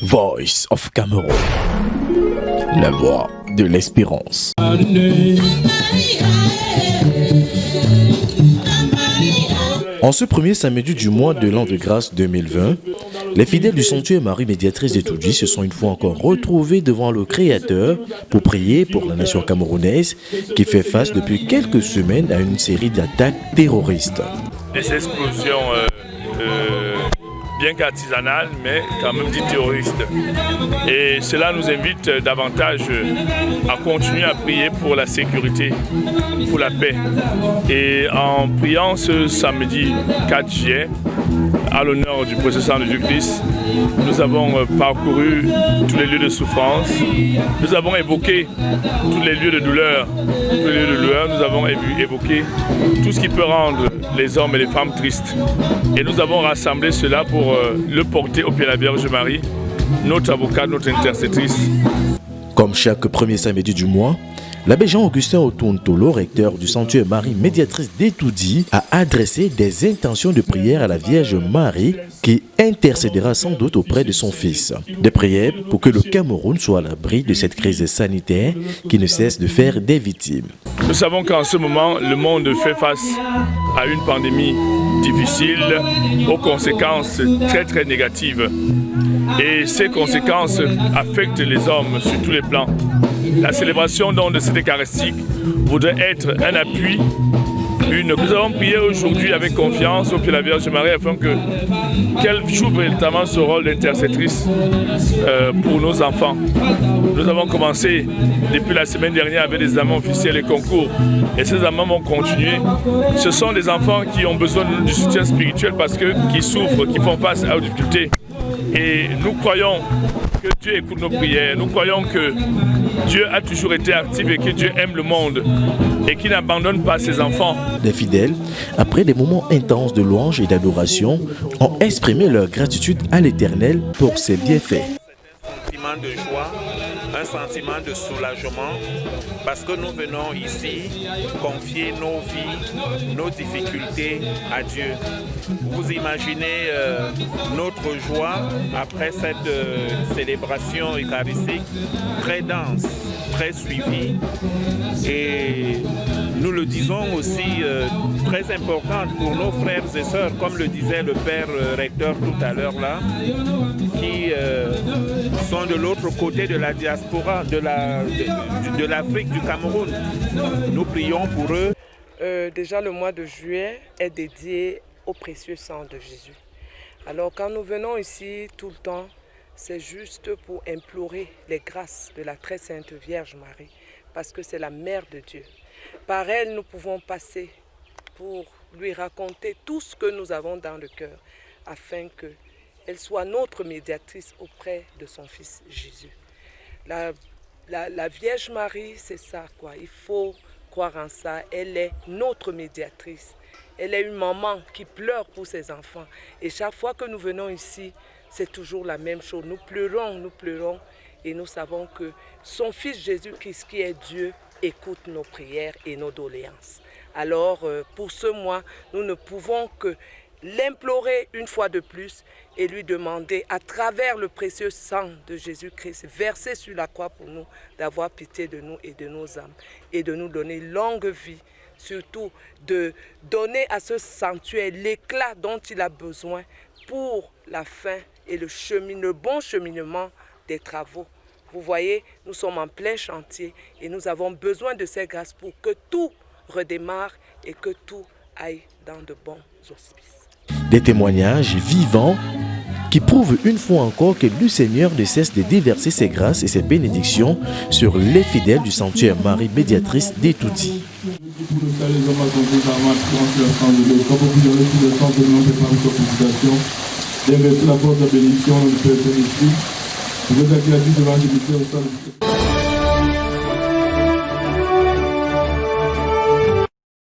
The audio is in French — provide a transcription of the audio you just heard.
Voice of Cameroun, la voix de l'espérance. En ce premier samedi du mois de l'an de grâce 2020, les fidèles du sanctuaire Marie Médiatrice d'Etoudi se sont une fois encore retrouvés devant le Créateur pour prier pour la nation camerounaise qui fait face depuis quelques semaines à une série d'attaques terroristes. Des explosions bien qu'artisanales, mais quand même dites terroristes. Et cela nous invite davantage à continuer à prier pour la sécurité, pour la paix. Et en priant ce samedi 4 juillet, à l'honneur du précieux sang de Jésus-Christ, nous avons parcouru tous les lieux de souffrance, nous avons évoqué tous les lieux de douleur, nous avons évoqué tout ce qui peut rendre les hommes et les femmes tristes. Et nous avons rassemblé cela pour le porter au pied de la Vierge Marie, notre avocate, notre intercessrice. Comme chaque premier samedi du mois, l'abbé Jean-Augustin Otontolo, recteur du sanctuaire Marie Médiatrice d'Etoudi, a adressé des intentions de prière à la Vierge Marie qui intercédera sans doute auprès de son Fils. Des prières pour que le Cameroun soit à l'abri de cette crise sanitaire qui ne cesse de faire des victimes. Nous savons qu'en ce moment, le monde fait face à une pandémie difficile, aux conséquences très très négatives. Et ces conséquences affectent les hommes sur tous les plans. La célébration donc de cette Eucharistique voudrait être un appui. Nous avons prié aujourd'hui avec confiance au pied de la Vierge Marie afin qu'elle joue véritablement ce rôle d'intercessrice pour nos enfants. Nous avons commencé depuis la semaine dernière avec des examens officiels et concours. Et ces examens vont continuer. Ce sont des enfants qui ont besoin du soutien spirituel parce qu'ils souffrent, qui font face aux difficultés. Et nous croyons que Dieu écoute nos prières. Nous croyons que Dieu a toujours été actif et que Dieu aime le monde et qu'il n'abandonne pas ses enfants. Les fidèles, après des moments intenses de louange et d'adoration, ont exprimé leur gratitude à l'Éternel pour ses bienfaits. Un sentiment de joie, un sentiment de soulagement, parce que nous venons ici confier nos vies, nos difficultés à Dieu. Vous imaginez notre joie après cette célébration eucharistique très dense, très suivie, et nous le disons aussi très importante pour nos frères et sœurs, comme le disait le père recteur tout à l'heure là, qui sont de l'autre côté de la diaspora, de l'Afrique, du Cameroun. Nous prions pour eux. Déjà le mois de juillet est dédié au précieux sang de Jésus. Alors quand nous venons ici tout le temps, c'est juste pour implorer les grâces de la très sainte Vierge Marie, parce que c'est la mère de Dieu. Par elle, nous pouvons passer pour lui raconter tout ce que nous avons dans le cœur, afin qu'elle soit notre médiatrice auprès de son Fils Jésus. La Vierge Marie, c'est ça, quoi. Il faut croire en ça. Elle est notre médiatrice. Elle est une maman qui pleure pour ses enfants. Et chaque fois que nous venons ici, c'est toujours la même chose. Nous pleurons et nous savons que son Fils Jésus-Christ, qui est Dieu, écoute nos prières et nos doléances. Alors, pour ce mois, nous ne pouvons que l'implorer une fois de plus et lui demander, à travers le précieux sang de Jésus-Christ versé sur la croix pour nous, d'avoir pitié de nous et de nos âmes et de nous donner longue vie, surtout de donner à ce sanctuaire l'éclat dont il a besoin pour la fin et le bon cheminement des travaux. Vous voyez, nous sommes en plein chantier et nous avons besoin de ces grâces pour que tout redémarre et que tout aille dans de bons auspices. Des témoignages vivants qui prouvent une fois encore que le Seigneur ne cesse de déverser ses grâces et ses bénédictions sur les fidèles du sanctuaire Marie Médiatrice d'Etoudi. La force de bénédiction de Père Saint-Esprit, vous êtes accueillis devant les